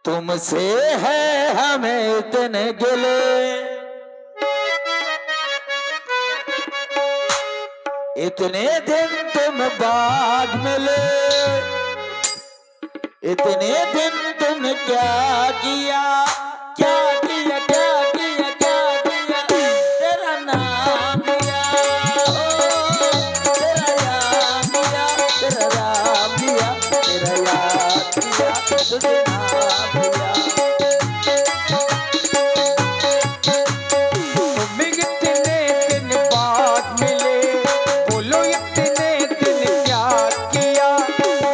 तुमसे है हमें इतने गिले, इतने दिन तुम बाद मिले, इतने दिन तुमने क्या किया, क्या किया, क्या किया, क्या किया, तेरा नाम लिया, ओ तेरा याद लिया, तेरा नाम लिया, तेरा याद लिया, तुझे नाम लिया। तुम्हें इतने दिन बाद मिले, बोलो इतने दिन क्या किया,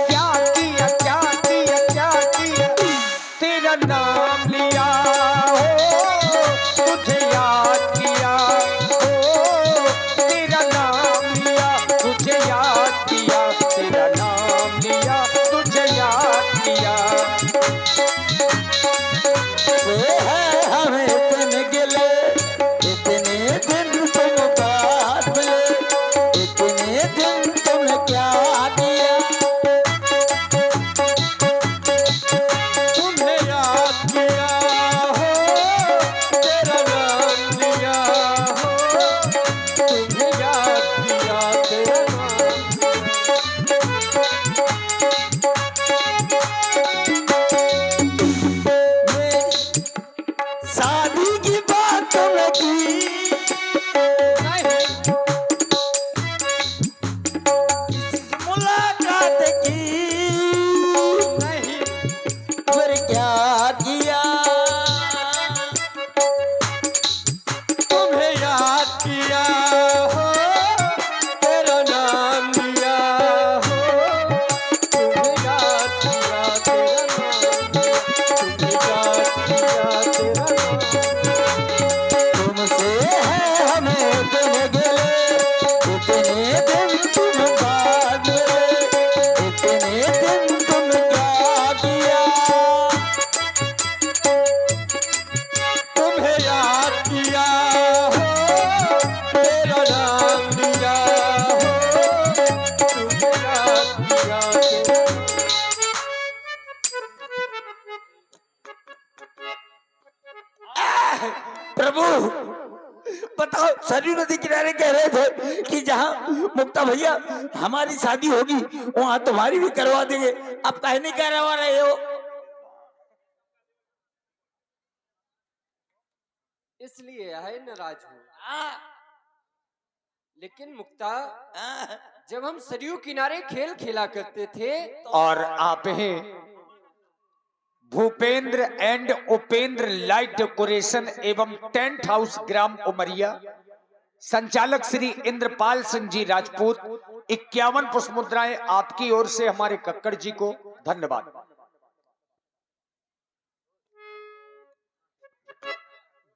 क्या किया, क्या किया, क्या किया, तेरा नाम लिया, हो तुझे याद किया, हो तेरा नाम लिया, तुझे याद किया, तेरा नाम लिया, तुझे याद किया। से है हमें इतने गिले, इतने दिन तुम बाद मिले, इतने दिन तुमने क्या किया, तुमने याद किया, हो तेरा नाम लिया, हो तुमने याद किया, तेरा नाम मेरी शादी की बात तुमने की, नहीं, मुलाकात की, नहीं, फिर क्या किया, तुम्हें याद किया, हो तेरा नाम लिया, हो तुम्हें याद किया, तेरा नाम लिया, तुम्हें याद किया, तेरा नाम। तुमसे है हमें इतने गिले, इतने दिन तुम बाद मिले, इतने दिन तुम क्या किया, तुम्हें याद किया, हो तेरा नाम लिया, हो तुम्हें याद किया, तेरा प्रभु बताओ। सरयू नदी किनारे कह रहे थे कि जहाँ मुक्ता भैया हमारी शादी होगी वहाँ तुम्हारी भी करवा देंगे, अब काहे नहीं करवा रहे हो? इसलिए है नाराज हूँ। हाँ, लेकिन मुक्ता, हाँ। जब हम सरयू किनारे खेल खेला करते थे और आप हैं Bhupendra and Upendra light decoration एवं टेंट हाउस ग्राम उमरिया, संचालक श्री इंद्रपाल सिंह जी राजपूत, 51 पुष्प मुद्राएं आपकी ओर से हमारे कक्कड़ जी को धन्यवाद।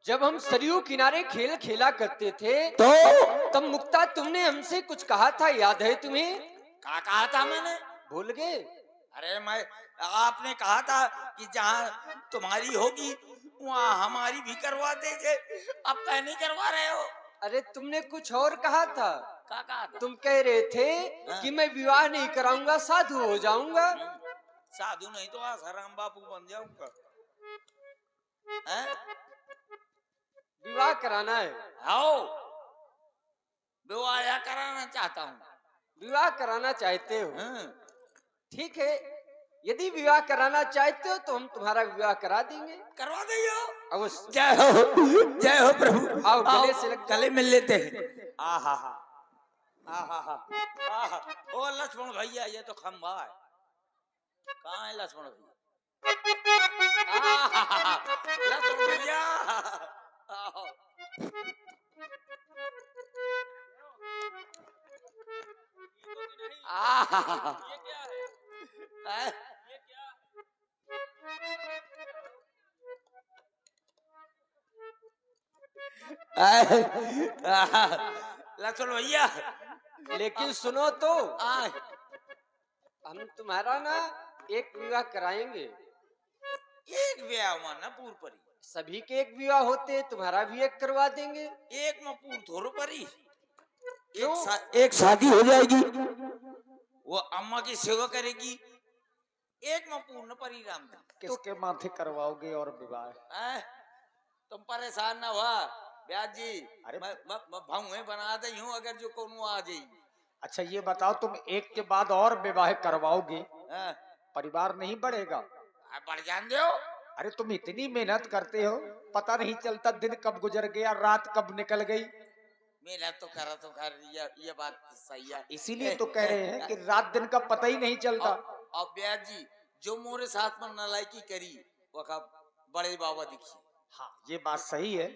जब हम सरयू किनारे खेल खेला करते थे तो तब मुक्ता तुमने हमसे कुछ कहा था, याद है तुम्हें? क्या कहा था मैंने? भूल गए? अरे मैं, आपने कहा था कि जहाँ तुम्हारी होगी वहाँ हमारी भी करवा देंगे, अब कह नहीं करवा रहे हो? अरे तुमने कुछ और कहा था। क्या कहा था? तुम कह रहे थे कि मैं विवाह नहीं कराऊंगा, साधु हो जाऊंगा। साधु नहीं तो आसाराम बापू बन जाऊंगा। हैं? विवाह कराना है। आओ, विवाह कराना चाहता हूँ। विवाह कराना चाहते हो? हाँ। ठीक है, यदि विवाह कराना चाहते हो तो हम तुम्हारा विवाह करा देंगे। करवा दियो। अवश्य। जय हो, जय हो प्रभु। आओ, गले से लग जाओ। गले मिल लेते हैं। आहा हा, आहा हा, आहा। ओ लक्ष्मण भैया, ये तो खंबा है। कहाँ है लक्ष्मण भैया? आहा हा, लक्ष्मण भैया। आओ। आहा हा। ये क्या है? हैं? ये क्या? लक्ष्मण भैया, लेकिन सुनो तो, आए। हम तुम्हारा ना एक विवाह कराएंगे। एक ब्याह माना पूर परी, सभी के एक विवाह होते, तुम्हारा भी एक करवा देंगे। एक में पूर थोड़ो परी, क्यों? एक शादी हो जाएगी, वो अम्मा की सेवा करेगी, एक में पूर्ण परिणाम दे। किसके माथे करवाओगे और विवाह? हैं? तुम परेशान ना हुआ ब्याज जी। अरे मैं भाऊए बना दई हूँ अगर जो कोनो आ जाई। अच्छा ये बताओ, तुम एक के बाद और विवाह करवाओगे, हाँ, परिवार नहीं बढ़ेगा? बढ़ जान दो। अरे तुम इतनी मेहनत करते हो, पता नहीं चलता दिन कब गुजर गया, रात कब निकल गई। मेरा तो करा तो कर, ये बात सही है। इसीलिए तो कह रहे हैं कि रात दिन का पता ही नहीं चलता। अब ब्याज जी जो मोरे साथ में नालायकी करी वो का बड़े बाबा दिखी। हाँ ये बात सही है,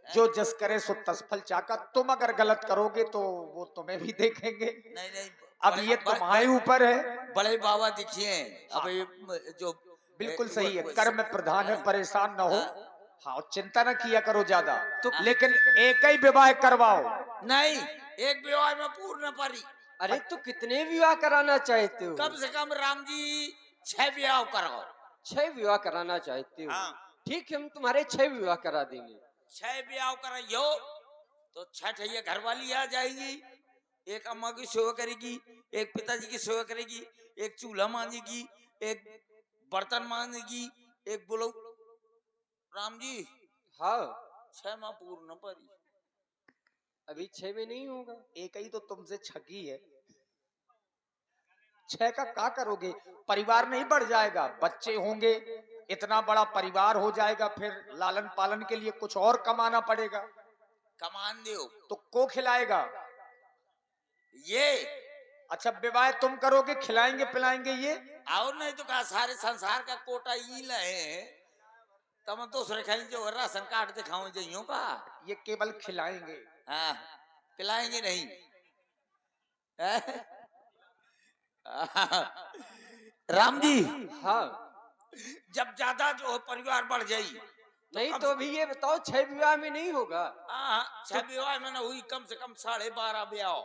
जो जस करे सो तस फल चाका। तुम अगर गलत करोगे तो वो तुम्हें भी देखेंगे। नहीं नहीं, अब ये तुम्हारे ऊपर है। बड़े बाबा दिखिए। अब हाँ। ये जो बिल्कुल सही है, कर्म प्रधान है, परेशान न हो। हाँ चिंता न किया करो ज्यादा, लेकिन एक ही विवाह करवाओ। नहीं, एक विवाह में पूर्ण परी। अरे तो कितने विवाह कराना चाहते हो? कम से कम राम जी 6 विवाह कराओ। 6 विवाह कराना चाहते हो? हाँ। ठीक है, हम तुम्हारे 6 विवाह करा देंगे। 6 विवाह कराइयो तो 6 ठैया घर वाली आ जाएगी। एक अम्मा की सेवा करेगी, एक पिताजी की सेवा करेगी, एक चूल्हा मांजेगी, एक बर्तन मांजेगी, एक बोलो राम जी। हाँ 6 माह पूर्ण परी। अभी 6 में नहीं होगा। एक ही तो तुमसे छकी है, 6 का क्या करोगे? परिवार नहीं बढ़ जाएगा, बच्चे होंगे, इतना बड़ा परिवार हो जाएगा, फिर लालन पालन के लिए कुछ और कमाना पड़ेगा। कमान दो तो को खिलाएगा? ये। अच्छा विवाह तुम करोगे, खिलाएंगे पिलाएंगे ये? और नहीं तो कहा सारे संसार का कोटा ई लहे तम दूसरे खाई जो राशन कार्ड दिखाओ जाइयो का। ये केवल खिलाएंगे। हाँ, पिलाएंगे नहीं। राम जी हाँ जब ज्यादा जो परिवार बढ़ जाई नहीं तो अभी ये बताओ 6 विवाह में नहीं होगा। 6 विवाह में ना हुई, कम से कम 12.5 ब्याह।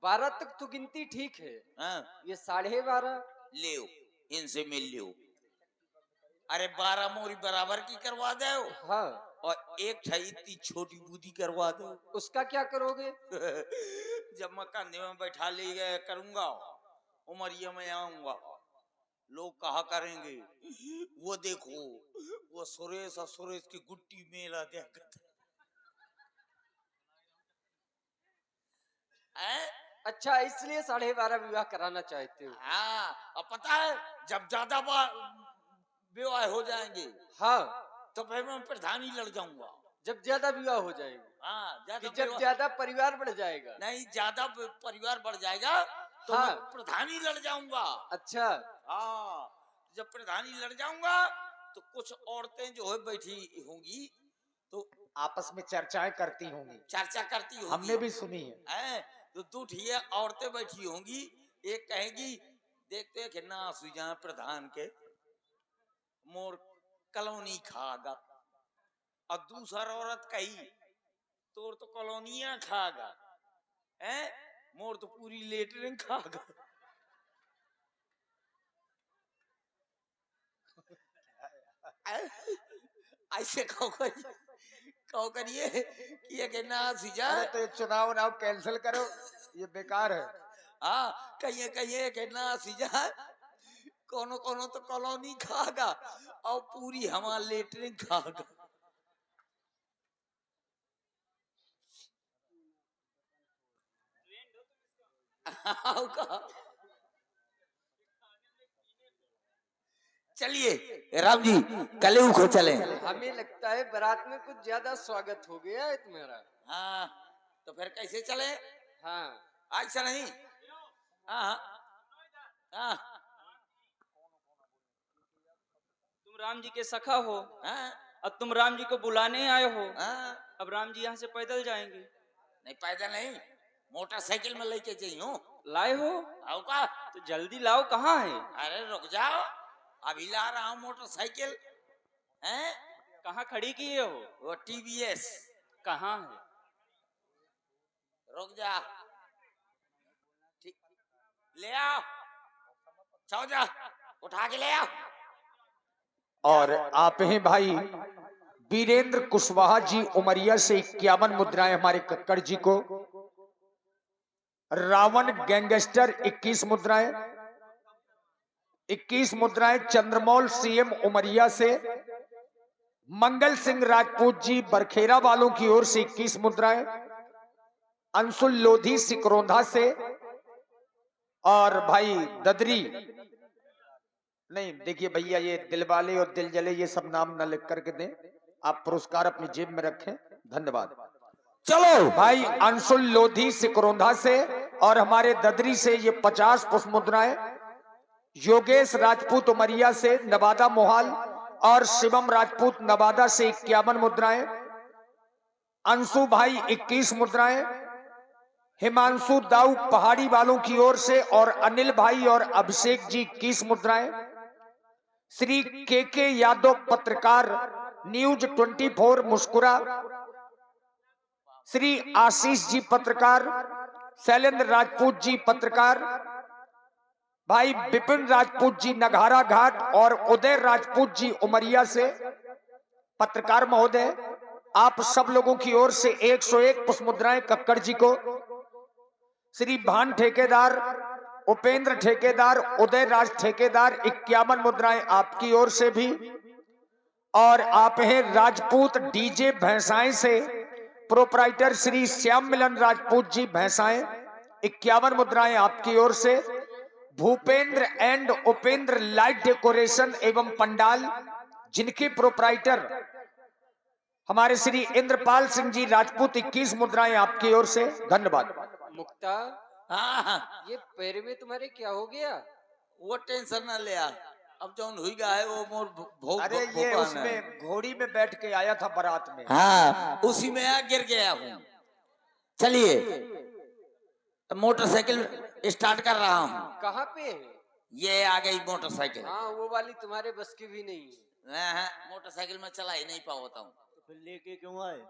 12 तक तो गिनती ठीक है। हाँ, ये 12.5 ले इनसे मिल लियो। अरे 12 मोरी बराबर की करवा दो। हाँ और एक छई इतनी छोटी बूदी करवा दो। उसका क्या करोगे? जब मैं कंधे में बैठा ले गया करूंगा, उमरिया में आऊंगा, लोग कहा करेंगे वो देखो वो सुरेश और सुरेश की गुट्टी मेला देख। अच्छा इसलिए 12.5 विवाह कराना चाहते हो? हाँ, अब पता है जब ज्यादा विवाह हो जाएंगे हाँ तो फिर मैं प्रधान ही लड़ जाऊंगा। जब ज्यादा विवाह हो जाएंगे। हाँ, कि जब ज्यादा परिवार बढ़ जाएगा। नहीं, ज्यादा परिवार बढ़ जाएगा तो हाँ। मैं प्रधान ही लड़ जाऊंगा। अच्छा हाँ, जब प्रधान ही लड़ जाऊंगा तो कुछ औरतें जो है बैठी होंगी तो आपस में चर्चाएं करती होंगी, चर्चा करती होंगी। हमने भी सुनी है। तो दो ठिया औरतें बैठी होंगी, एक कहेगी देखते कि ना सुझा प्रधान के मोर कॉलोनी खागा, और दूसरा औरत कही तोर तो कॉलोनिया खागा, मोर तो पूरी लेटरिन खागा। ऐसे कहो करिए कि ये कहना सीजा। अरे तो ये चुनाव नाव कैंसिल करो, ये बेकार है। हाँ, कहिए कहना सीजा कोनो कोनो तो कॉलोनी खागा और पूरी हमारा लेटरिन खागा। चलिए राम जी कलेऊ को चले। हमें लगता है बारात में कुछ ज्यादा स्वागत हो गया है तुम्हारा। हाँ, तो फिर कैसे चले? हाँ ऐसा नहीं। हाँ हाँ, तुम राम जी के सखा हो, हाँ अब तुम राम जी को बुलाने आए हो। हाँ। अब राम जी यहाँ से पैदल जाएंगे। नहीं पैदल नहीं, मोटरसाइकिल में लेके जाइयो। लाए हो आओ का? तो जल्दी लाओ, कहाँ है? अरे रुक जाओ, अभी ला रहा हूँ मोटरसाइकिल। हैं? कहाँ खड़ी किए हो? वो TVS। कहाँ है? रुक जा, ठीक ले आओ, चलो जा उठा के ले आओ। और आप हैं भाई वीरेंद्र कुशवाहा जी उमरिया से 51 मुद्राएं हमारे कक्कड़ जी को। रावण गैंगस्टर 21 मुद्राएं, 21 मुद्राएं चंद्रमौल सीएम उमरिया से, मंगल सिंह राजपूत जी बरखेरा वालों की ओर से 21 मुद्राएं, अंशुल लोधी सिकरोंधा से, और भाई ददरी, नहीं देखिए भैया ये दिलवाले और दिल जले ये सब नाम न लिख करके दें, आप पुरस्कार अपनी जेब में रखें, धन्यवाद। चलो भाई अंशुल लोधी सिकरोंधा से और हमारे ददरी से ये 50 पुष्प मुद्राएं, योगेश राजपूत उमरिया से नवादा मोहाल और शिवम राजपूत नवादा से 51 मुद्राएं, अंशु भाई 21 मुद्राएं, हिमांशु दाऊ पहाड़ी वालों की ओर से और अनिल भाई और अभिषेक जी 21 मुद्राएं, श्री के यादव पत्रकार न्यूज 24 मुस्कुरा, श्री आशीष जी पत्रकार, शैलेंद्र राजपूत जी पत्रकार, भाई विपिन राजपूत जी नगारा घाट और उदय राजपूत जी उमरिया से पत्रकार महोदय, आप सब लोगों की ओर से 101 पुष्प मुद्राएं कक्कड़ जी को, श्री भान ठेकेदार, उपेंद्र ठेकेदार, उदय राज ठेकेदार 51 मुद्राएं आपकी ओर से भी, और आप हैं राजपूत डीजे भैंसाएं से प्रोपराइटर श्री श्याम मिलन राजपूत जी भैंसाएं 51 मुद्राएं आपकी ओर से, Bhupendra and Upendra light decoration एवं पंडाल जिनके प्रोपराइटर हमारे श्री इंद्रपाल सिंह जी राजपूत 21 मुद्राएं आपकी ओर से, धन्यवाद। मुक्ता, हाँ ये पैर में तुम्हारे क्या हो गया? वो टेंशन ना ले, अब जो हुई गया है वो मोर भोग। अरे ये उसमें घोड़ी में बैठ के आया था बारात में, हाँ उसी में गिर गया हूँ। चलिए मोटरसाइकिल स्टार्ट कर रहा हूँ। कहाँ पे है? ये आ गई मोटरसाइकिल। हाँ, वो वाली तुम्हारे बस की भी नहीं है। मोटरसाइकिल में चला ही नहीं पाता हूँ। फिर लेके क्यों आए?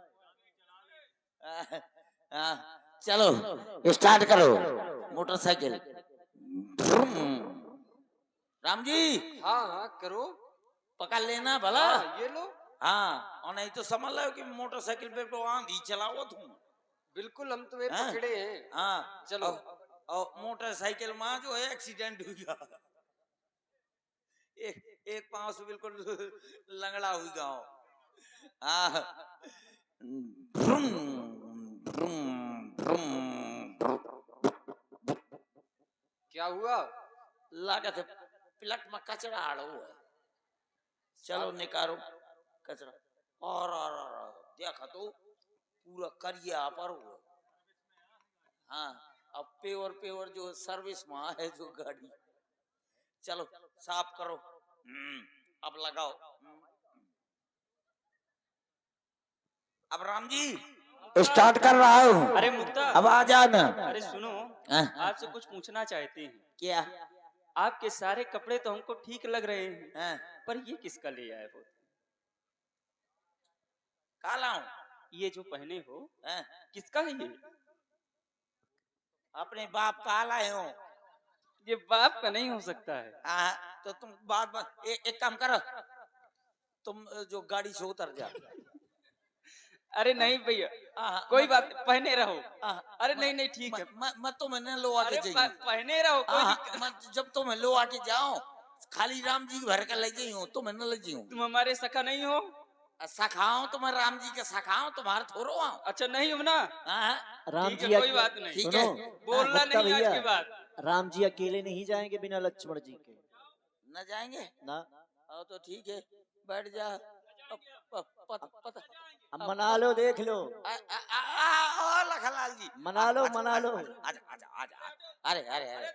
चलो स्टार्ट करो मोटरसाइकिल। राम जी हाँ हाँ करो। पकड़ लेना भला। हाँ, ये लो। हाँ, और नहीं तो समझ लो कि मोटरसाइकिल पे तो आंधी चलाओ तुम। बिल्कुल हम तुम्हें हाँ? पकड़े हैं। हाँ चलो। और मोटरसाइकिल में जो है एक्सीडेंट हो गया, एक पांव से बिल्कुल लंगड़ा हुई गाँव। क्या हुआ? लागत है प्लट में कचरा आड़ो है। चलो निकालो कचरा। और देखा तो पूरा करिया पर हुआ। हाँ, अब पेवर जो सर्विस में है जो गाड़ी। चलो साफ करो। अब लगाओ। अब राम जी स्टार्ट कर रहा हूँ। अरे मुक्ता, अब आ जाना। अरे सुनो, हाँ? आपसे कुछ पूछना चाहते हैं। क्या? आपके सारे कपड़े तो हमको ठीक लग रहे हैं, हाँ? पर ये किसका ले आए हो? काला हूँ। ये जो पहने हो हाँ? किसका है ये? अपने बाप का लाए हो। ये बाप का नहीं हो सकता है। हाँ, तो तुम बात एक काम करो, तुम जो गाड़ी से उतर जा। अरे नहीं भैया, कोई बात नहीं, पहने रहो। अरे नहीं नहीं ठीक है। मत तो मैंने लो आके अरे जाइए। पहने रहो, कोई दिक्कत नहीं। जब तो मैं लो आके जाऊं खाली राम जी भर कर ले जाइयो तो मैं न ले जाइयो। तुम हमारे सखा नहीं हो? सखाओ तो मैं राम जी के सखाओ, तुम्हारे थोड़ो आऊं। अच्छा नहीं हो ना? राम ठीक है, जी कोई बात नहीं। ठीक है। बोलना मुक्ता नहीं आज भैया, के बाद। राम जी अकेले नहीं जाएंगे बिना लक्ष्मण जी के। न जाएंगे ना, तो ठीक है, बैठ जा। अब मना लो, देख लो, लखनलाल जी मना लो, मना लो। आजा आजा आजा। अरे अरे अरे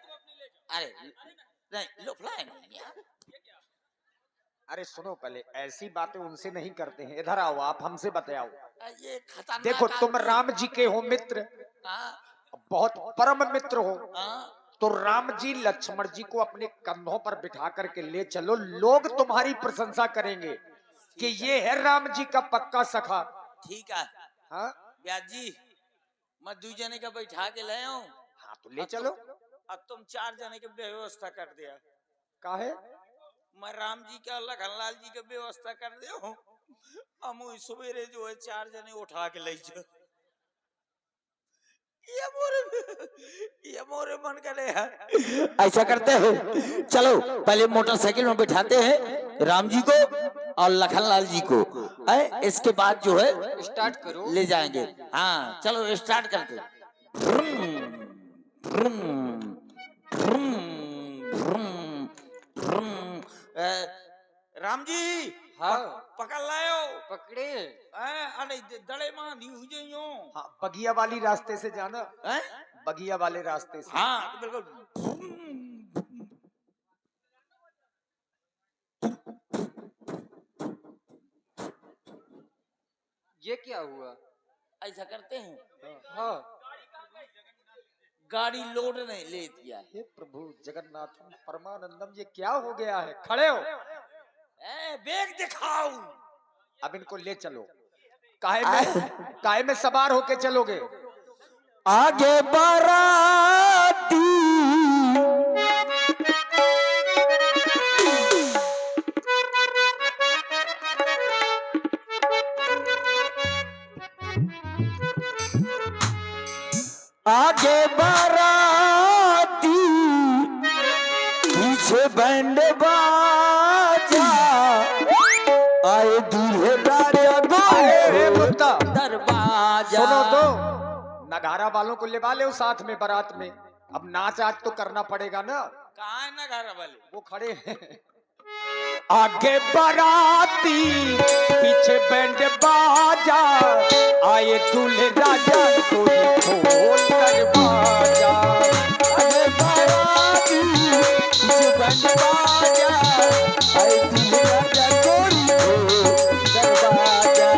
अरे नहीं लो फ्लाई यार। अरे सुनो पहले, ऐसी बातें उनसे नहीं करते हैं, इधर आओ, आप हमसे बताओ। ये खतरनाक देखो तुम आदमी। राम जी के हो मित्र, हाँ, बहुत परम मित्र हो, हाँ, तो राम जी लक्ष्मण जी को अपने कंधों पर बिठा करके ले चलो, लोग तुम्हारी प्रशंसा करेंगे कि ये है राम जी का पक्का सखा। ठीक है। हाँ ब्याज जी मैं 2 जने का बैठा के ले आऊं। हाँ तो ले चलो। अब तुम 4 जने की व्यवस्था कर दिया। काहे? मैं राम जी का लखनलाल जी का व्यवस्था कर दे हूँ। हम सवेरे जो है 4 जने उठा के ले जाओ। ये मोरे मन करे है। ऐसा करते हैं, चलो पहले मोटरसाइकिल में बिठाते हैं राम जी को और लखनलाल जी को, है इसके बाद जो है स्टार्ट करो। ले जाएंगे। हाँ चलो स्टार्ट करते। भ्रुम, भ्रुम, भ्रुम, भ्रुम, भ्रुम। राम जी हाँ पकड़ लायो। पकड़े। अरे दड़े मां दी हुई जइयो। हाँ बगिया वाली रास्ते से जाना, हैं? बगिया वाले रास्ते से। हाँ बिल्कुल। ये क्या हुआ? ऐसा करते हैं, हाँ गाड़ी लोड नहीं ले दिया। हे प्रभु जगन्नाथ परमानंदम, ये क्या हो गया है? खड़े हो, बैग दिखाओ। अब इनको ले चलो। काहे में सवार होके चलोगे? आगे बाराती आगे बाराती पीछे बैंड बाजा, आए दूल्हे राजा अरे मुद्दा दरवाजा। सुनो तो, नगारा वालों को ले लो साथ में बारात में। अब नाच आज तो करना पड़ेगा ना। कहाँ है नगारा वाले? वो खड़े हैं। आगे बाराती पीछे बैंड बाजा, आए दूल्हे राजा कोई खोल दरवाजा। आगे बाराती पीछे बैंड बाजा, आए दूल्हे राजा कोई खोल दरवाजा।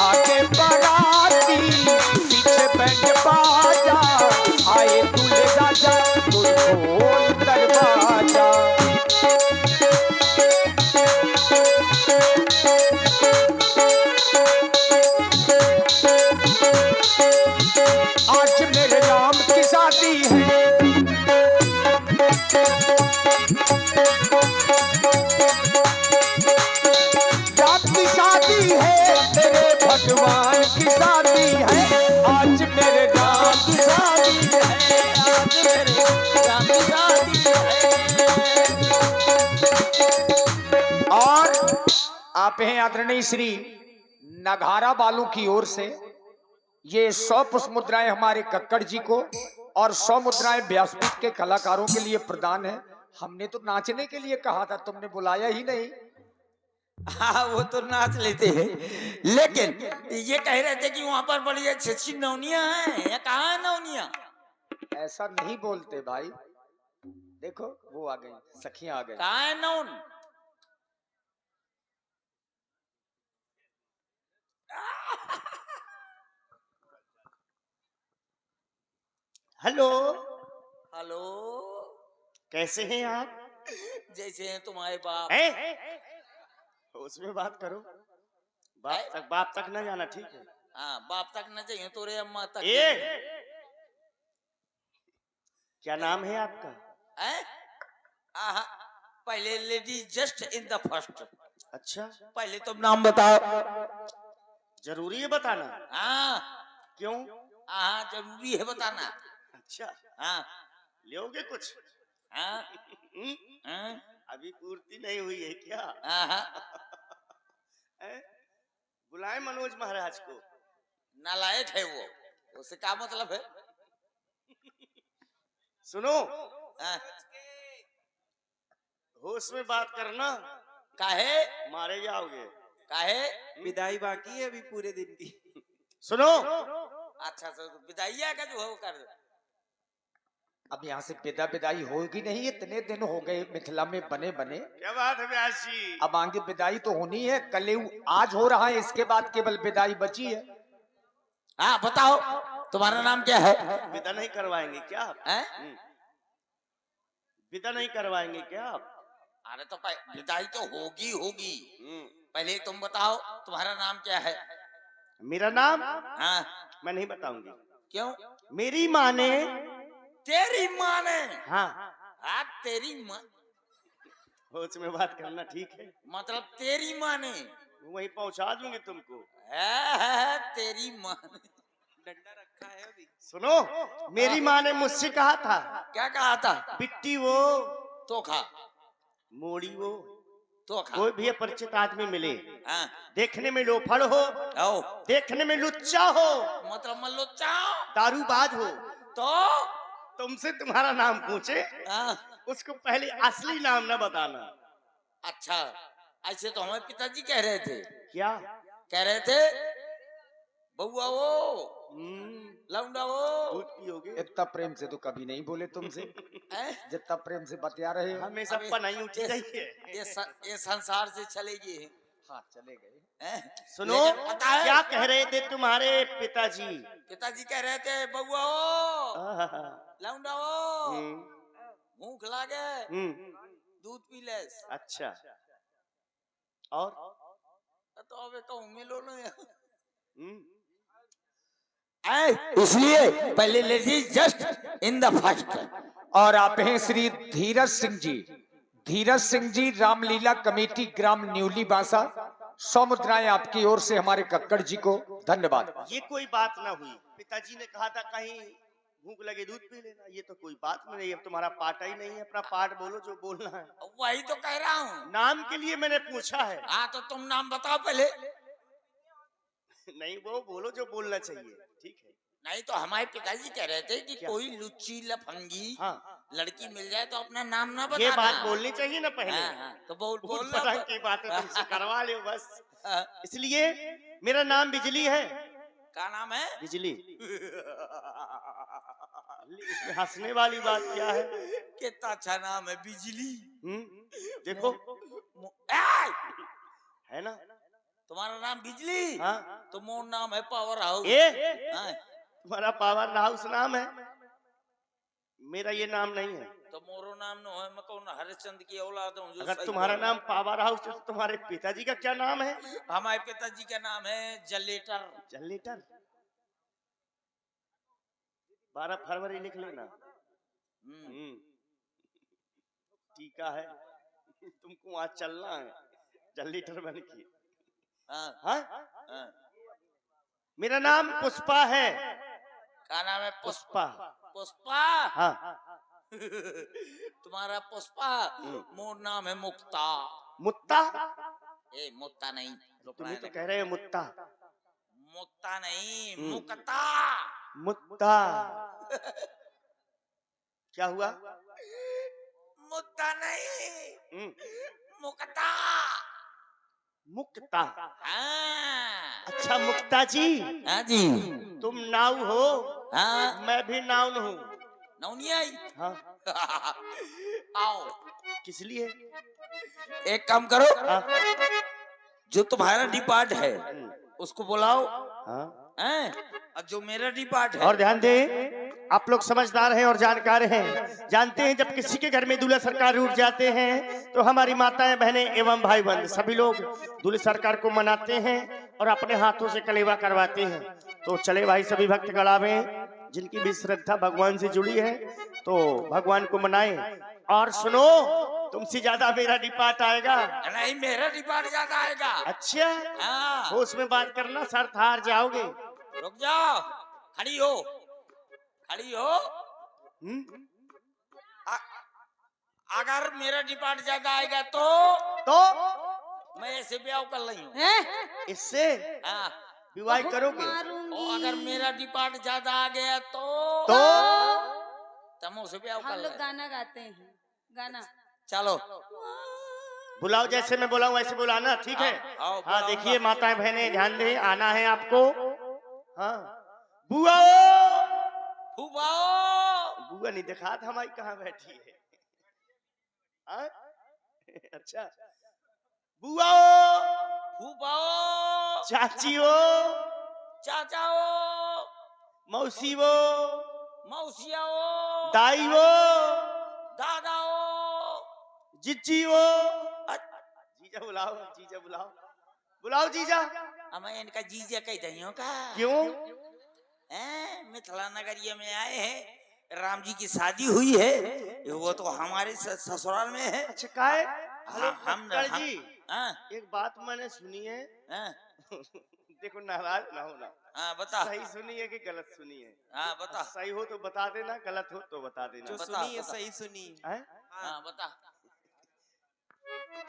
आगे बाराती पीछे बैंड बाजा, आए दूल्हे राजा कोई खोल दरवाजा। आज मेरे राम की शादी है, राम की शादी है, तेरे भगवान की शादी है। आज मेरे राम की शादी है, आज मेरे राम की शादी है। और आप हैं आदरणीय श्री नगारा वालों की ओर से ये 100 पुष्प मुद्राएं हमारे कक्कड़ जी को और 100 मुद्राएं व्यासपीठ के कलाकारों के लिए प्रदान है। हमने तो नाचने के लिए कहा था, तुमने बुलाया ही नहीं। हाँ वो तो नाच लेते हैं, लेकिन ये कह रहे थे कि वहां पर बड़ी अच्छी नौनिया है। या कहाँ है नौनिया? ऐसा नहीं बोलते भाई। देखो वो आ गई, सखियां आ गई। कहाँ है नौन? हेलो, हेलो, कैसे हैं आप? जैसे हैं तुम्हारे बाप। हैं? उसमें बात करो, बाप तक न जाना, ठीक है? हाँ बाप तक न चाहिए, तोरे अम्मा तक। क्या नाम है आपका? हैं? आहा, पहले ladies just in the first. अच्छा, पहले तुम नाम बताओ। जरूरी है बताना? हाँ क्यों? हाँ जरूरी है बताना। अच्छा, हाँ लोगे कुछ? हाँ हम्म? हाँ अभी पूर्ति नहीं हुई है क्या? हाँ। हैं? बुलाए मनोज महाराज को। नालायक है वो, उससे क्या मतलब है? सुनो, हाँ, होश में बात करना, काहे मारे जाओगे। काहे? विदाई बाकी है अभी पूरे दिन की। सुनो, अच्छा तो विदाइया का जो है वो कर दो। अब यहाँ से विदाई होगी नहीं, इतने दिन हो गए मिथिला में बने बने। क्या बात है व्यास जी? अब आगे विदाई तो होनी है, कलेऊ आज हो रहा है, इसके बाद केवल विदाई बची है। हाँ बताओ, तुम्हारा नाम क्या है? विदा नहीं करवाएंगे क्या आप? हैं? विदा नहीं करवाएंगे क्या आप? अरे तो विदाई तो होगी होगी। पहले तुम बताओ तुम्हारा नाम क्या है? मेरा नाम हाँ मैं नहीं बताऊंगी। क्यों? मेरी माँ ने। तेरी माँ ने? हाँ, हाँ तेरी माँ, होश में बात करना, ठीक है? मतलब तेरी माँ ने? वहीं पहुंचा दूंगी तुमको। तेरी माँ ने डंडा रखा रखा है अभी। सुनो, मेरी माँ ने मुझसे कहा था, क्या कहा था? बिट्टी वो, तो खा, मोड़ी वो, तो खा। कोई भी अपरिचित आदमी मिले, हाँ, देखने में लोफड़ हो, आओ, देखने में लुच्चा हो, मतलब मन लो चाओ, दारूबाज हो, तो तुमसे तुम्हारा नाम पूछे, हाँ, उसको पहले असली नाम न बताना। अच्छा, ऐसे तो हमारे पिताजी कह रहे थे, क्या? कह रहे थे बउआ वो, हम्म, लौंडा वो, दूध पियोगे? इतना प्रेम से तो कभी नहीं बोले तुमसे, हैं? जितना प्रेम से बतिया रहे हो। हमेशा अबे, पनाई उठी ये- रही है। ये संसार से चलेगी, हाँ, चले गए। हैं? सुनो, लेकिन पता है क्या कह रहे थे तुम्हारे पिताजी? पिताजी कह रहे थे बउआ वो, आहा, लौंडा वो, हम्म, भूख लागे, हम्म, दूध पी ले। अच्छा, और? तो अबे कहूँ मिलो ना, हम्म, इसलिए पहले ladies just in the first. और आप हैं श्री धीरज सिंह जी। धीरज सिंह जी, रामलीला कमेटी, ग्राम न्यूली बांसा। 100 मुद्राएं आपकी ओर से हमारे कक्कड़ जी को धन्यवाद। ये कोई बात ना हुई। पिताजी ने कहा था कहीं भूख लगे दूध पी लेना, ये तो कोई बात नहीं। अब तुम्हारा पाठ ही नहीं है, अपना पाठ बोलो जो बोलना है। वही तो कह रहा हूँ। नाम के लिए मैंने पूछा है। हाँ, तो तुम नाम बताओ पहले। नहीं, वो बोलो जो बोलना चाहिए, ठीक है? नहीं तो हमारे पिताजी कह रहे थे कि क्या? कोई लुच्ची लफंगी हाँ, लड़की मिल जाए तो अपना नाम ना बताना। ये बात बोलनी चाहिए ना पहले। हाँ, हाँ, तो बोल भूत बोलना पतंग की बातें तुमसे करवा लो बस। हाँ, इसलिए मेरा नाम बिजली है। क्या नाम है? बिजली। इसमें हंसने वाली बात क्या है? कितना अच्छा नाम है, बिजली। देखो, ए! है ना? तुम्हारा नाम बिजली? हाँ, तो मोर नाम है पावर हाउस। हाँ, तुम्हारा पावर हाउस नाम है, मेरा ये नाम नहीं है। तो मोरो नाम न है, मैं कौन हरिश्चंद्र की औलाद हूँ जो अगर सही तुम्हारा बोल रहा नाम पावर हाउस है तो तुम्हारे पिताजी का क्या नाम है? हूँ। हमारे पिताजी का नाम है जनरेटर। जनरेटर। 12 फरवरी लिख लेना। टीका है, तुमको वहां चलना है जनरेटर बन के। हाँ, हाँ? हाँ। मेरा नाम पुष्पा है। क्या नाम है? पुष्पा। पुष्पा। हाँ, तुम्हारा पुष्पा, मोर नाम है मुक्ता। मुत्ता। ए, मुक्ता नहीं, तुम्हें तो कह रहे हो मुत्ता। मुक्ता नहीं, मुक्ता। मुत्ता। क्या हुआ? मुक्ता नहीं, मुक्ता। मुक्ता। हाँ, अच्छा मुक्ता जी, हाँ जी, तुम नाव हो, हाँ, मैं भी नाउन हूँ। नौनी आई। हाँ, आओ, किस लिए? एक काम करो, हाँ, जो तुम्हारा डिपार्ट है उसको बुलाओ, हाँ। हैं? और जो मेरा डिपार्ट है, और ध्यान दे, आप लोग समझदार हैं और जानकार हैं, जानते हैं जब किसी के घर में दूल्हा सरकार रूठ जाते हैं तो हमारी माताएं, बहनें एवं भाई बंद सभी लोग दूल्हे सरकार को मनाते हैं और अपने हाथों से कलेवा करवाते हैं। तो चले भाई, सभी भक्त गड़ावे जिनकी भी श्रद्धा भगवान से जुड़ी है तो भगवान को मनाएं। और सुनो, तुमसे ज्यादा मेरा डिपार्ट आएगा। नहीं, मेरा डिपार्ट ज्यादा आएगा। अच्छा, हाँ, होश में बात करना, शर्त हार जाओगे। रुक जाओ, खड़ी हो, खड़ी हो। अगर मेरा डिपार्ट ज्यादा आएगा तो मैं ऐसे ब्याह कर रही हूँ। इससे हाँ, विवाह करोगे? और अगर मेरा डिपार्ट ज्यादा आ गया तो तमो से ब्याह कर हम लोग लेंगे। गाना गाते हैं, गाना। चलो, बुलाओ, जैसे मैं बुलाऊं वैसे बुलाना, ठीक है? आओ, हाँ, बुलाऊंगा। देखिए माताएं बहनें ध्यान दें, आना है आपको। हाँ, बुआ। फूफाओ, बुआ नहीं दिखा था हमारी कहाँ बैठी है। हाँ? अच्छा, बुआ, फूफाओ, चाचियो, चाचाओ, मौसीवो, मौसियाओ, दाईवो, दादाओ। जिज्जीवो। जीजा बुलाओ, जीजा बुलाओ, बुलाओ जीजा। हमें इनका जीजा कह दइयो का। क्यों? मिथिला नगरिया में आए हैं, राम जी की शादी हुई है, वो तो हमारे ससुराल में है। अच्छा, का है? हाँ, हम जी, हाँ, एक बात मैंने सुनी है। हाँ, देखो, नाराज ना होना। हाँ बता। सही सुनी है कि गलत सुनी है? हाँ बता। सही हो तो बता देना, गलत हो तो बता देना। जो बता, सुनी है बता। सही सुनी है। हैं? हाँ बता।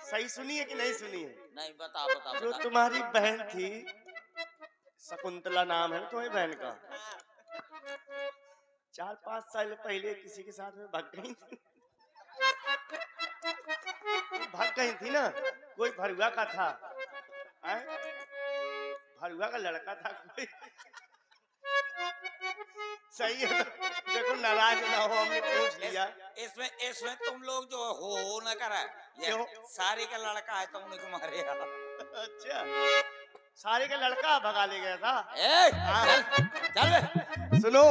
सही सुनी है कि नहीं सुनी है? नहीं बता बता जो बता। तुम्हारी बहन थी, शकुंतला नाम है ना तुम्हारी बहन का, 4-5 साल पहले किसी के साथ में भाग गई थी। भाग गई थी ना, कोई भरुआ का था, हैं? भरुआ का लड़का था कोई। सही है, देखो नाराज ना हो, हमने पूछ लिया। इसमें इसमें तुम लोग जो हो न करा, ये क्यों? सारे का लड़का है तुमने को मारे। अच्छा, सारे का लड़का भगा ले गया था। ए हाँ। चल चल बे। सुनो,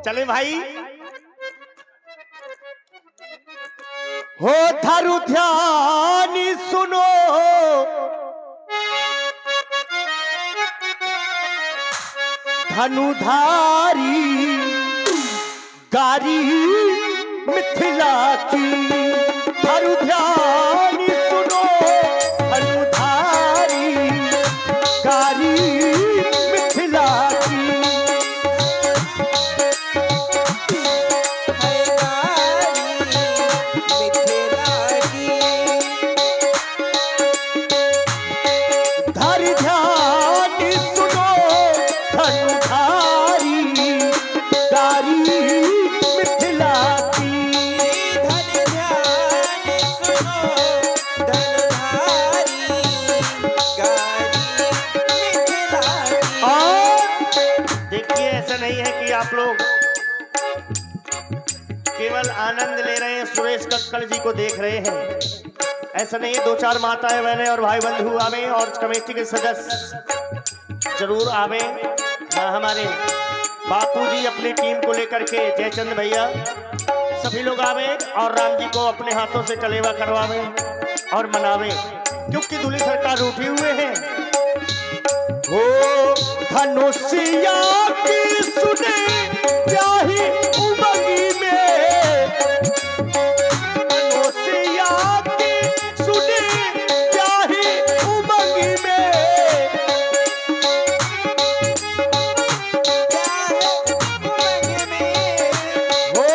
चले भाई। हो थारू ध्यान सुनो, धनुधारी गारी मिथिला की। थारू ध्यान सुनो, धनुधारी गारी मिथिला की। धारी ध्यान सुनो, धनुधारी गारी मिथिला की। देखिए, ऐसा नहीं है कि आप लोग केवल आनंद ले रहे हैं, सुरेश कक्कड़ जी को देख रहे हैं। ऐसा नहीं है, 2-4 माताएं बहनें और भाई बंधु आवे और कमेटी के सदस्य जरूर आवे। हमारे बापू जी अपनी टीम को लेकर के, जयचंद भैया सभी लोग आवे और राम जी को अपने हाथों से कलेवा करवावे और मनावे, क्योंकि दूल्हे सरकार उठे हुए हैं। हो धनुषिया की सुने प्याही उमंगी में, धनुषिया की सुने प्याही उमंगी में। हो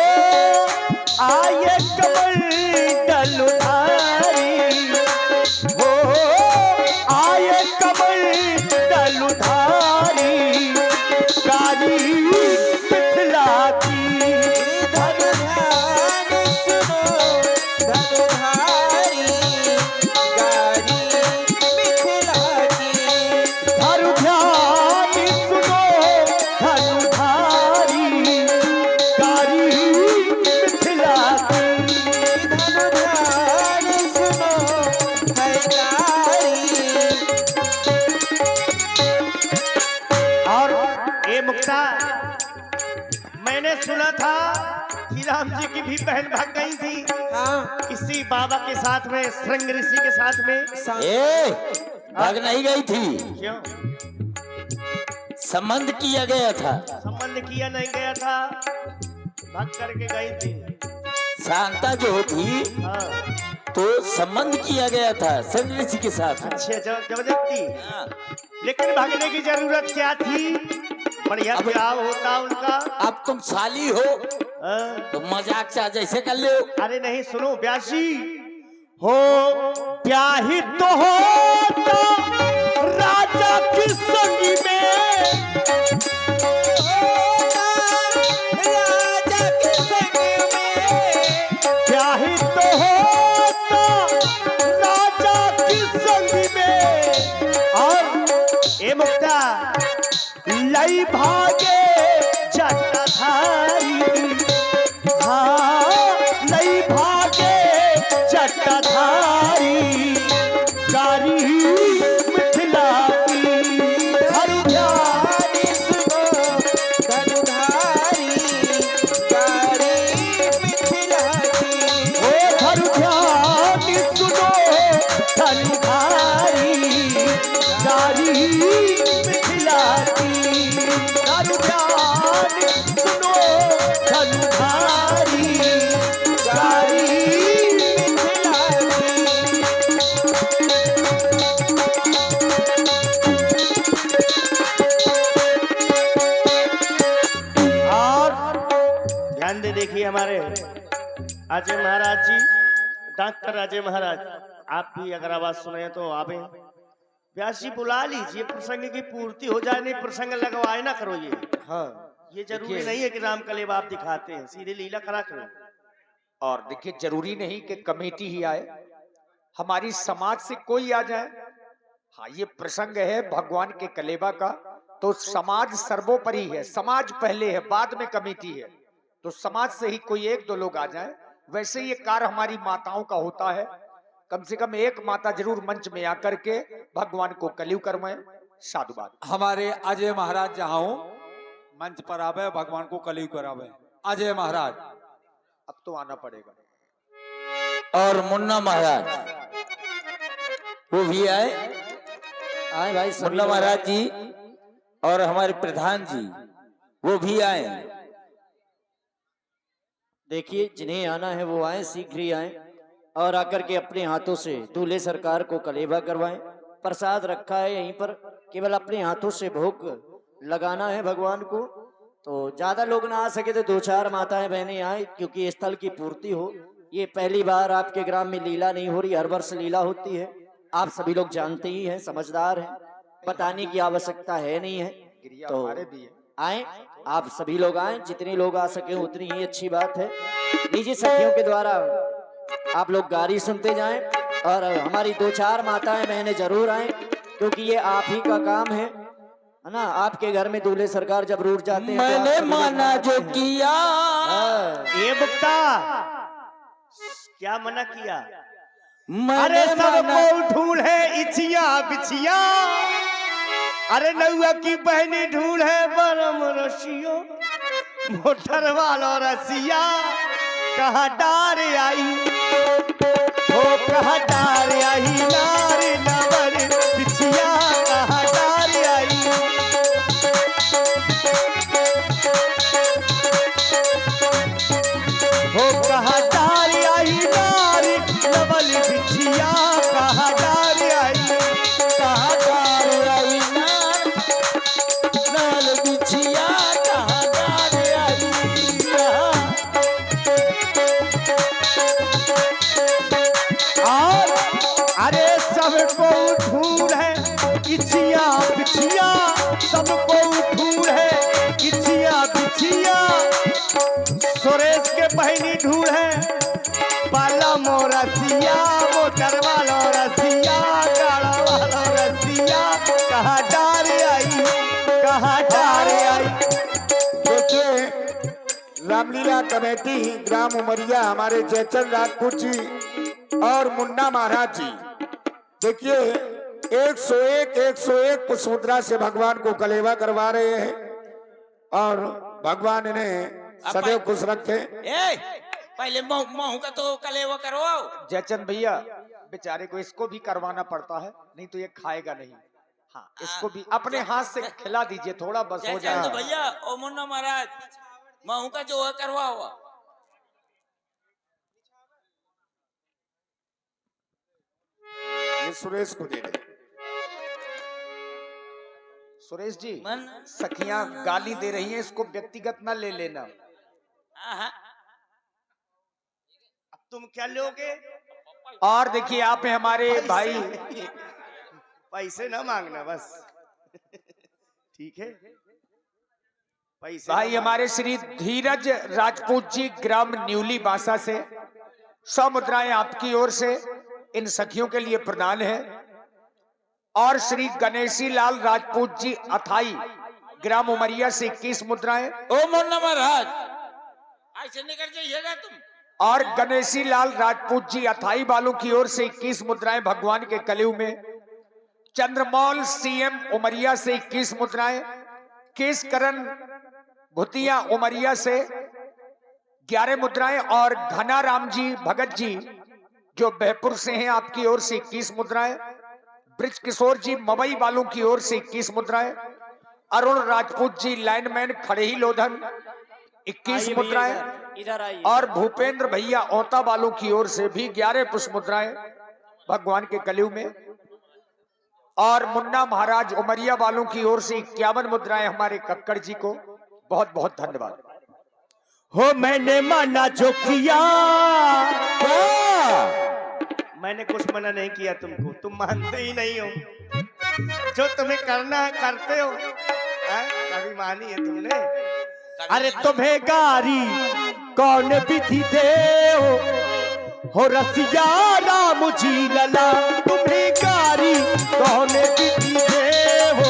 आये कमल डलुधारी, हो आये कमल डलुधारी गारी मिथिला की। धनु ध्यान सुनो, धनुधारी गारी मिथिला की। और ये मुक्ता, मैंने सुना था कि राम जी की भी बहन भाग गई थी। हाँ। किसी बाबा के साथ में, श्रृंग ऋषि के साथ में। ए भाग नहीं गई थी, क्यों? संबंध किया गया था। संबंध किया नहीं गया था, भाग करके गई थी। शांता जो थी हाँ। तो संबंध किया गया था संन्यासी के साथ। अच्छे, जबरदस्ती। हाँ। लेकिन भागने की जरूरत क्या थी? बढ़िया ब्याह होता उनका। अब तुम साली हो हाँ। तो मजाक चा जैसे कर लो। अरे नहीं, सुनो ब्यासी, हो प्याही तो होता राजा की संगी में। प्याही तो होता राजा की संगी में। और ए मुक्ता, लई भागे जटाधारी, हाँ लई भागे जटाधारी गारी मिथिला की। धनु ध्यान सुनो, धनुधारी गारी मिथिला की। ओ धनु ध्यान सुनो, धनुधारी गारी मिथिला की। धनु ध्यान सुनो, धनुधारी गारी मिथिला राजे महाराज जी, डॉक्टर राजे महाराज, आप भी अगर आवाज सुने तो आवे। व्यास जी बुला लीजिए, प्रसंग की पूर्ति हो जाए, नहीं प्रसंग लगवाए ना करो ये। हाँ ये जरूरी देखिए। नहीं है कि राम कलेवा आप दिखाते हैं, सीधे लीला करा करो। और देखिए जरूरी नहीं कि कमेटी ही आए, हमारी समाज से कोई आ जाए। हाँ ये प्रसंग है भगवान के कलेवा का, तो समाज सर्वोपरि है, समाज पहले है, बाद में कमेटी है। तो समाज से ही कोई एक दो लोग आ जाए। वैसे ये कार्य हमारी माताओं का होता है, कम से कम एक माता जरूर मंच में आकर के भगवान को कलियु करवाएं। साधुवाद। हमारे अजय महाराज जहाँ हो मंच पर आवे, भगवान को कलियु करावे। अजय महाराज अब तो आना पड़ेगा। और मुन्ना महाराज वो भी आए। आए भाई सभी मुन्ना लोग महाराज जी और हमारे प्रधान जी वो भी आए। देखिए जिन्हें आना है वो आए, शीघ्र ही आए और आकर के अपने हाथों से दूल्हे सरकार को कलेवा करवाएं। प्रसाद रखा है यहीं पर, केवल अपने हाथों से भोग लगाना है भगवान को। तो ज्यादा लोग ना आ सके तो 2-4 माताएं बहनें आए, क्योंकि स्थल की पूर्ति हो। ये पहली बार आपके ग्राम में लीला नहीं हो रही, हर वर्ष लीला होती है। आप सभी लोग जानते ही हैं, समझदार हैं, बताने की आवश्यकता है नहीं है। तो हमारे भी है। आए, आप सभी लोग आए, जितने लोग आ सके उतनी ही अच्छी बात है। निजी सखियों के द्वारा आप लोग गारी सुनते जाएं और हमारी 2-4 माताएं बहनें जरूर आए, क्योंकि ये आप ही का काम है ना। आपके घर में दूल्हे सरकार जब रूठ जाते हैं तो आप मैंने सभी लोग माना मनाते जो हैं। किया। हाँ, ये बुक्ता क्या मना किया? अरे मैंने सब माना को ढूंढ है इछिया बिछिया, अरे नौआ की बहनी ढूंढ है बरम रसियो, मोटर वालो रसिया कहाँ डार आई हो, कहाँ डार आई नारी नवर बिछिया, कहाँ डार आई। हो कहाँ डार आई नारी नवल बिछिया, कहाँ डार आई। कहाँ डार आई नाल बिछिया, कहाँ डार आई। और अरे सबको ढूंढ है इछिया बिछिया, सबको ढूंढ है इछिया बिछिया, सुरेश के बहनी ढूंढ है पाला मोरसिया, मोटर वाला रसिया, गाड़ा वाला रसिया, कहाँ डार आई, कहाँ डार आई। देखिए रामलीला कमेटी ग्राम उमरिया हमारे जयचंद राजपूत जी और मुन्ना महाराज जी, देखिए 101 पुष्पमुद्रा से भगवान को कलेवा करवा रहे हैं और भगवान इन्हें सदैव खुश रखे। ए, पहले महू का तो कलेवा करवाओ। जयचंद भैया बेचारे को इसको भी करवाना पड़ता है, नहीं तो ये खाएगा नहीं। हाँ इसको भी अपने हाथ से खिला दीजिए थोड़ा, बस हो जयचंद जाए। भैया ओ मुन्ना महाराज महू का जो है करवाओ। ये सुरेश को दे दे। सुरेश जी मन सखियां गाली दे रही हैं, इसको व्यक्तिगत ना ले लेना। आहा, अब तुम क्या लोगे? और देखिए आप हैं हमारे भाई, पैसे ना मांगना बस, ठीक है? पैसे भाई ना हमारे श्री धीरज राजपूत जी ग्राम न्यूली बांसा से 100 मुद्राएं आपकी ओर से इन सखियों के लिए प्रदान है। और श्री गणेशी लाल राजपूत जी अथाई ग्राम उमरिया से 21 मुद्राएं। ओ मुन्ना महाराज ऐसे निकल जाइएगा तुम। और गणेशी लाल राजपूत जी अथाई वालों की ओर से 21 मुद्राएं भगवान के कलियु में। चंद्रमौल सीएम उमरिया से 21 मुद्राएं। केशकरण भुतिया उमरिया से 11 मुद्राएं। और घनाराम जी भगत जी जो बहपुर से हैं आपकी ओर से 21 मुद्राएं। ब्रिज किशोर जी मवई वालों की ओर से 21 मुद्राएं। अरुण राजपूत जी लाइनमैन खड़ेही लोधन 21 मुद्राएं। इधर आइए। और भूपेंद्र भैया औता वालों की ओर से भी 11 पुष्प मुद्राएं भगवान के कलियु में। और मुन्ना महाराज उमरिया वालों की ओर से 51 मुद्राएं हमारे कक्कड़ जी को बहुत बहुत धन्यवाद। हो मैंने माना जो किया, क्या? मैंने कुछ मना नहीं किया तुमको, तुम मानते ही नहीं हो। जो तुम्हें करना है करते हो। कभी मानी है तुमने? अरे तुम्हें गारी कौन विधि दे हो रसिया राम जी लला, तुम्हें गारी कौन विधि दे हो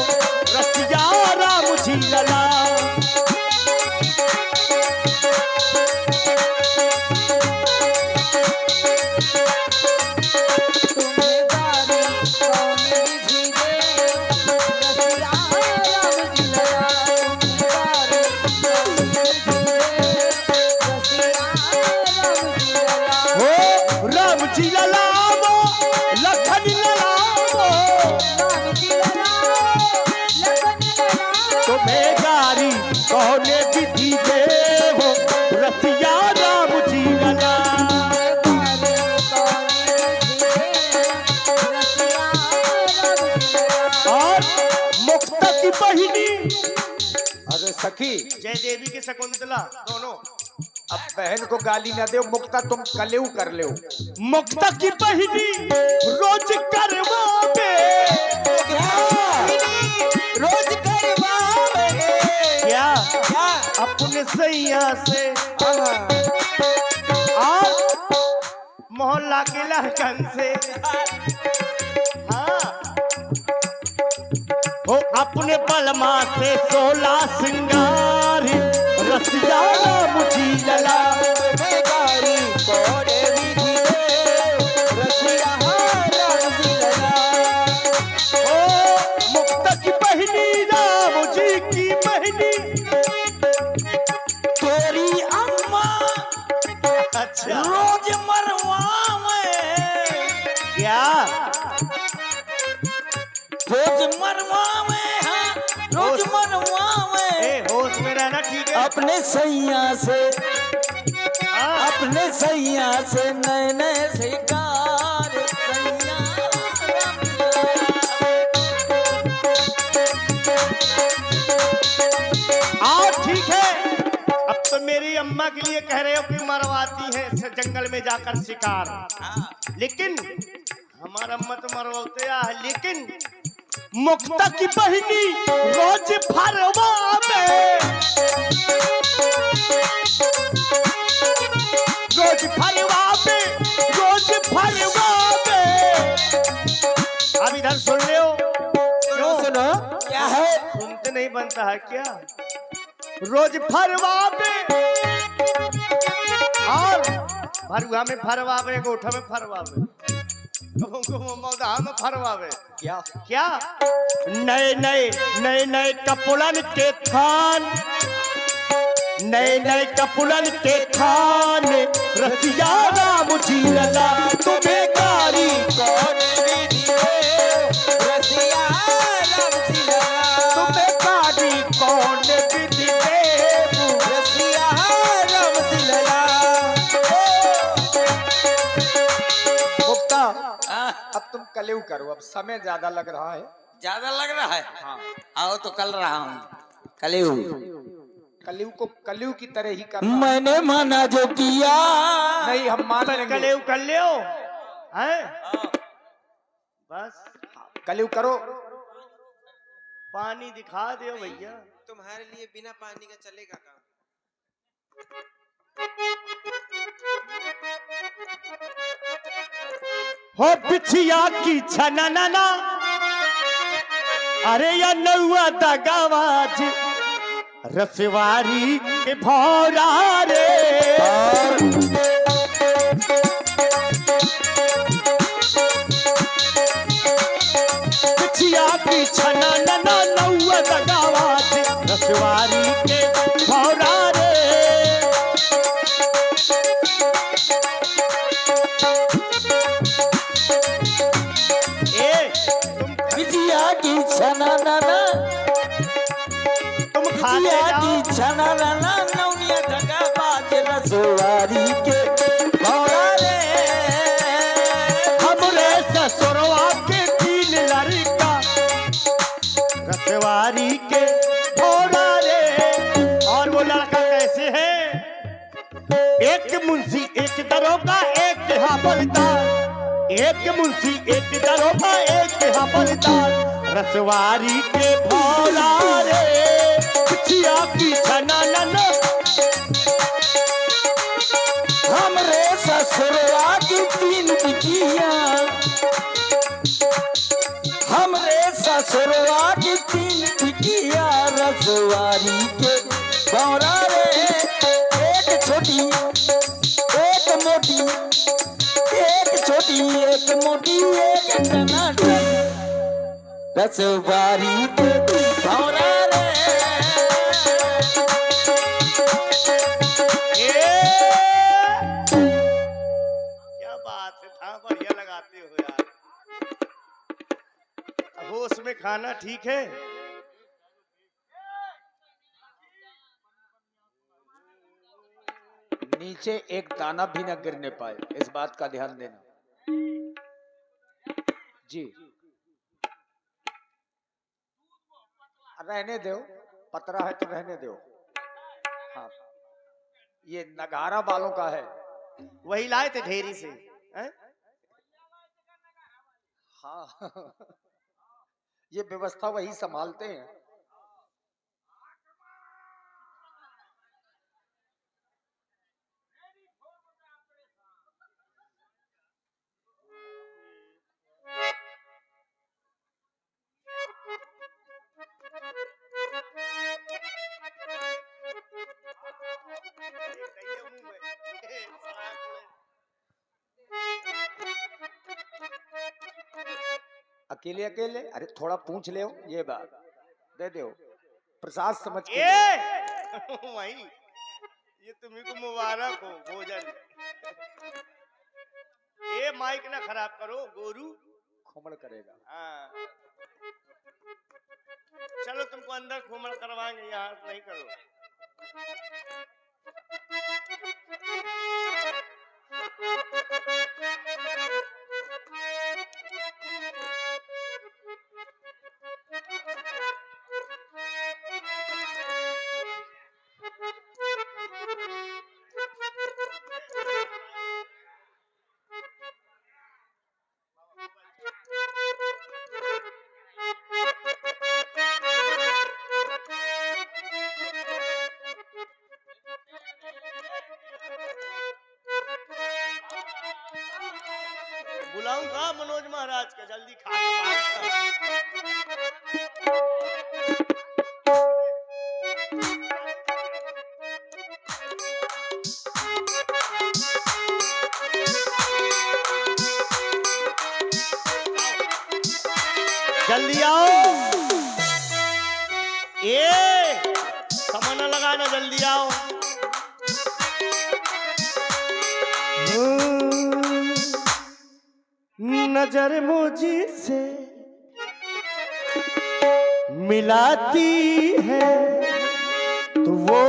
रसिया राम जी लला। कौने विधि दे हो रसिया राम जी लला। और मुक्ता की बहिनी, अरे सखी जय देवी की शकुंतला दोनों। अब बहन को गाली न दो, मुक्ता तुम कलेऊ कर ले। मुक्ता की बहिनी रोज करवा रोज करवा क्या अपने सैया से और मोहल्ला के लड़कन से। हाँ वो अपने बलमा से 16 सिंगार रसिया राम जी लला। गारी कोड़े विधि दे रसिया राम जी लला। ओ मुक्ता की बहिनी राम जी की बहिनी तेरी अम्मा अच्छा रोज मरवावे। क्या रोज मरवावे, हाँ रोज मरवावे। होश में रहना ठीक है। अपने सैया से, हाँ। अपने सैया से नए नए शिकार सैया राम आओ ठीक है। अब तो मेरी अम्मा के लिए कह रहे हो कि मरवाती है जंगल में जाकर शिकार, लेकिन हमारा अम्मा तो मरवाते है। लेकिन मुक्ता की बहिनी रोज फरवा में, रोज फरवा में, रोज फरवा में। अब इधर सुन रहे हो? क्यों सुनो क्या है? सुनते नहीं बनता है क्या? रोज फरवावे और भरुआ में फरवावे, गोठा में फरवावे, मौदा में फरवावे। क्या क्या नए नए नए नए कपुड़न के थान, नए नए कपुड़न के थान रसिया राम जी लला। तुम्हें गारी कौन विधि दे रसिया राम जी लला। तुम्हें गारी कौन विधि दे रसिया राम जी लला। मुक्ता अब तुम कलेऊ करो, अब समय ज्यादा लग रहा है। ज्यादा लग रहा है? हाँ। आओ तो कल रहा हूँ कलेऊ। कलेऊ को कलेऊ की तरह ही करना। मैंने माना जो किया। नहीं हम मान लेंगे। कलेऊ कर लियो हैं? बस कलेऊ करो। पानी दिखा दो भैया। तुम्हारे लिए बिना पानी का चलेगा काम? हो बिछिया की छनना, अरे या नौआ दगावाज रसवारी के भौरा रे। बिछिया की छनना नौआ दगावाज रसवारी के भौरा रे। बिटिया की छना नाना, तुम बिटिया की छना नाना नौनिया ढका बाज रसवारी के भौरा रे। हमरे ससुरवा के 3 लड़का रसवारी के भौरा रे। और वो लड़का कैसे है? मुंशी एक दरोगा एक हवलदार, एक मुंशी एक दरोगा एक हवलदार, रसवारी के भौरा रे पिछिया की छनानन, हमरे ससुरवा की 3 बिटिया, हमरे ससुरवा की 3 बिटिया, रसवारी के भौरा रे, एक छोटी एक मोटी, एक छोटी एक मोटी एक टनाटन, रसवारी के भौरा रे। क्या बात है, था बढ़िया लगाते हो यार। होश में खाना ठीक है। नीचे एक दाना भी न गिरने पाए, इस बात का ध्यान देना जी। रहने दो, पतरा है तो रहने दो। हाँ, ये नगारा वालों का है। वही लाए थे ढेरी से हैं? हाँ ये व्यवस्था वही संभालते हैं। अकेले अकेले, अरे थोड़ा पूछ ले, ये बात दे दो, प्रसाद समझ के वही, ये तुम्ही को मुबारक हो भोजन। ए माइक ना खराब करो गोरू, खुमड़ करेगा। हाँ चलो तुमको अंदर घूमड़ करवाएंगे, यहाँ नहीं करो। बुलाऊंगा मनोज महाराज का, जल्दी खा के जल्दी आओ। ए समय न लगाना, जल्दी आओ। नजर मुझी से मिलाती है तो वो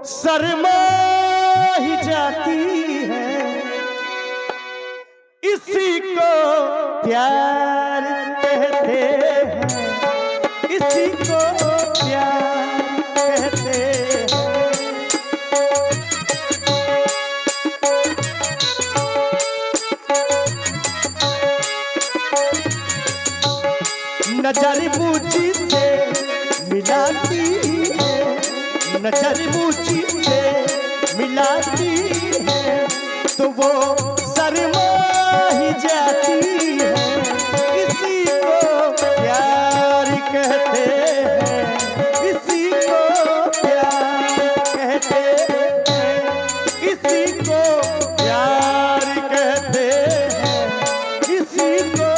शर्मा ही जाती है, इसी को प्यार कहते हैं, इसी को प्यार कहते हैं। नजर बूझी से मिलाती है, नजर बूझी से मिलाती है तो वो शर्मा ही जाती है, इसी को प्यार कहते हैं, इसी को प्यार कहते हैं, इसी को प्यार कहते हैं, इसी को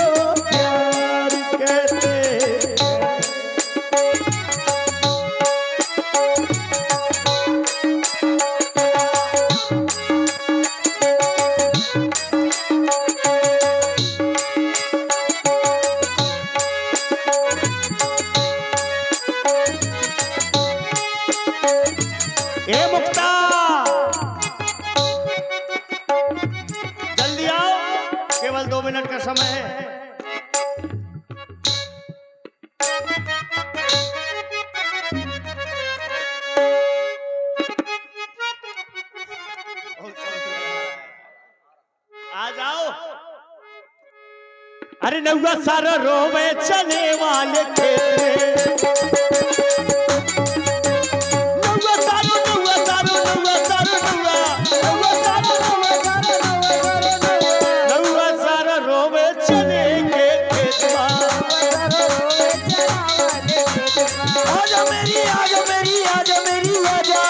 प्यार कहते हैं। ए मुक्ता जल्दी आओ, केवल 2 मिनट का समय है। बहुत आ जाओ। अरे नौवा सारा रोवे चने वाले खेत में, नौवा सारो नौवा सारो नौवा सारो नौवा नौवा सारो नौवा सारो नौवा सारो रोवे चने के खेत में। आजा मेरी आजा मेरी आजा मेरी आजा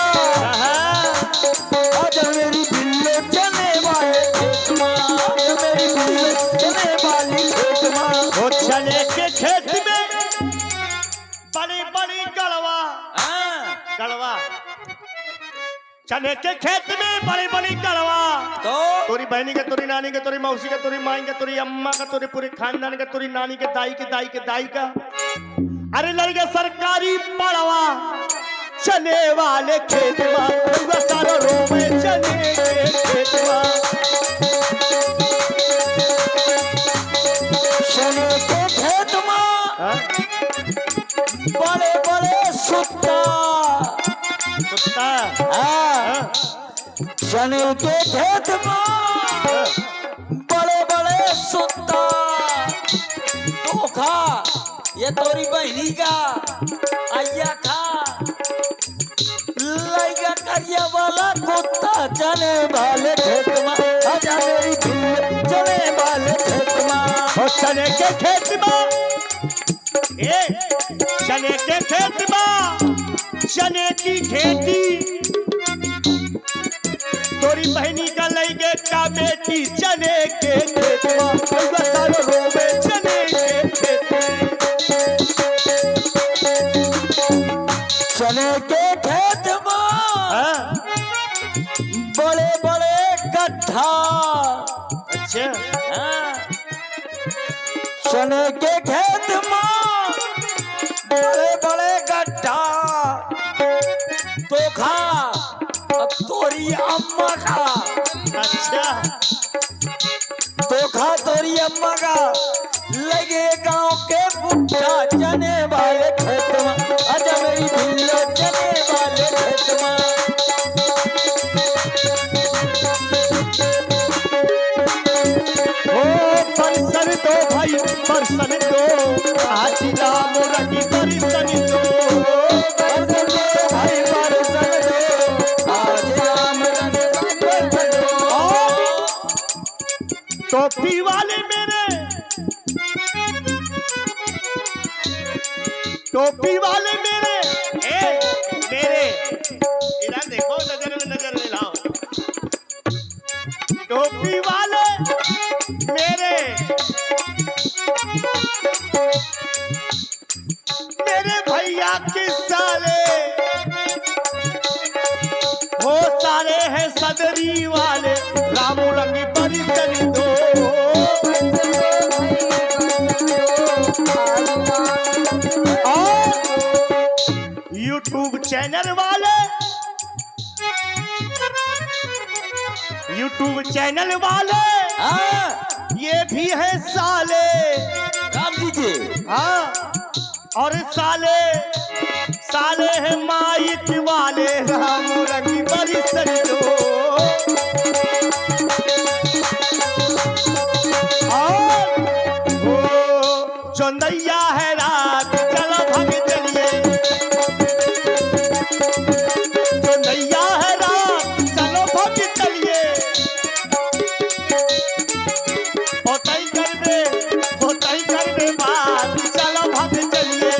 आजा मेरी बिल्लो चने वाले खेत में, आजा मेरी बिल्लो चने वाली खेत में। वो चने के खेत में बड़ी बड़ी गलवा, गलवा चने के खेत में बड़ी बड़ी गलवा। तो तोरी बहनी के, तोरी नानी के, तोरी मौसी के, तोरी माई के, तोरी अम्मा का, तोरी पूरे खानदान का, तोरी नानी के दाई के दाई के दाई का। अरे लड़के सरकारी पड़वा चने वाले खेत में, सारा रोवे चने के खेत में। चने के खेत में बड़े बड़े सुत्ता, कुत्ता हाँ। चने के खेत में बड़े बड़े सुत्ता, तो खा ये तोरी बहनी का आया खा, लाइगा करिया वाला कुत्ता चने वाले खेत में, आजा मेरी बिल्लो चने वाले खेत में। और चने के खेत में, चने के खेत में चने की खेती, तोरी बहनी का लगे का बेटी चने के खेत में, सारो रोवे चने के खेत में। चने के खेत में बड़े बड़े गड्ढा, अच्छा चने के खेत में बड़े बड़े गड्ढा, तो खा अब तोरी अम्मा का, अच्छा तो खा तोरी अम्मा का लगे गांव के बुढ़ा चने वाले खेत में, आजा मेरी बिल्लो चने वाले खेत में। ओ परसन दो भाई परसन दो, आज नाम रखी परसन दो, परसन दो भाई परसन दो, आज नाम रखी परसन दो। टोपी वाले मेरे, टोपी वाले मेरे, मेरे इधर देखो, नजर में नजर मिलाओ। टोपी वाले मेरे, मेरे भैया के साले, वो साले हैं सदरी वाले, रामू रंगी परिसन दो। यूट्यूब चैनल वाले, यूट्यूब चैनल वाले ये भी है साले, राम जी के हाँ। और साले साले हैं माइक वाले, राम रंगी परिसन दो। और वो चंदैया है रात, चलो भाग चलिए, चंदैया है रात, चलो भाग चलिए। होतई कर दे बात, चलो भाग चलिए।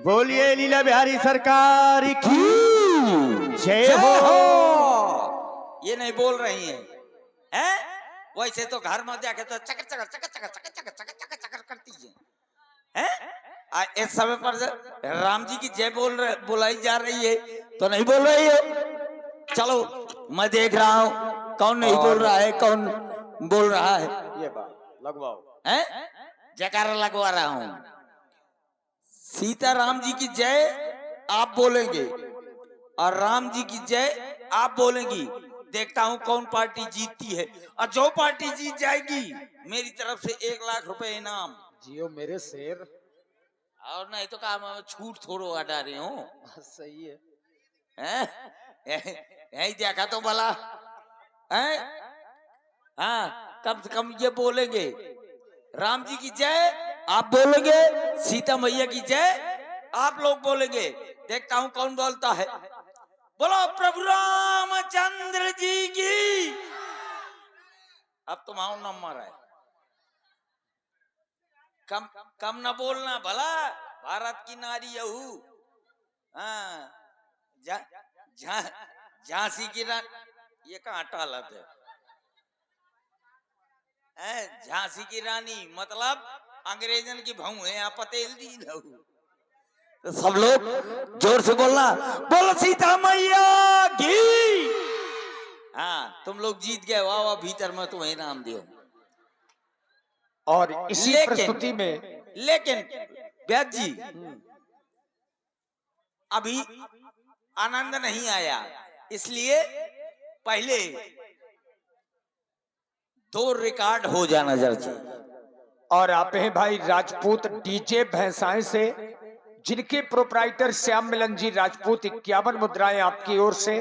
बोलिए लीला बिहारी सरकार की जय हो। ये नहीं बोल रही हैं? वैसे तो घर में जाके तो चकर चकर चकर चकर चकर चकर चकर चकर चकर करती है। इस समय पर राम जी की जय बुलाई जा रही है तो नहीं बोल रही है। चलो मैं देख रहा हूँ कौन नहीं बोल रहा है, कौन बोल रहा है। ये बात लगवाओ, जयकारा लगवा रहा हूँ। सीताराम जी की जय आप बोलेंगे और राम जी की जय आप बोलेंगी। देखता हूँ कौन पार्टी जीतती है, और जो पार्टी जीत जाएगी मेरी तरफ से 1 लाख रुपए इनाम। जियो मेरे शेर। और नहीं तो काम छूट थोड़ो हटा रहे हो। सही है। यही देखा तो भला है। हाँ, कम से कम ये बोलेंगे राम जी की जय, आप बोलेंगे सीता मैया की जय, आप लोग बोलेंगे। देखता हूं कौन बोलता है। बोलो प्रभु रामचंद्र जी की। अब तुम्हारा नंबर है, कम ना बोलना भला, भारत की नारी यहू। हाँ, झांसी की रानी, ये कहाँ टालत है? झांसी की रानी मतलब अंग्रेजन की बहू है, यहाँ पटेल जी न। तो सब लोग जोर से बोलना, बोलो सीता मैया की। हाँ, तुम लोग जीत गए, वाह वाह, भीतर में तुम्हें इनाम दियो। और इसी प्रस्तुति में लेकिन व्यास जी अभी आनंद नहीं आया, इसलिए पहले 2 रिकॉर्ड हो जाना चाहिए। और आप हैं भाई राजपूत डीजे भैंसाएं से, जिनके प्रोप्राइटर श्याम मिलन जी राजपूत 51 मुद्राएं आपकी ओर से।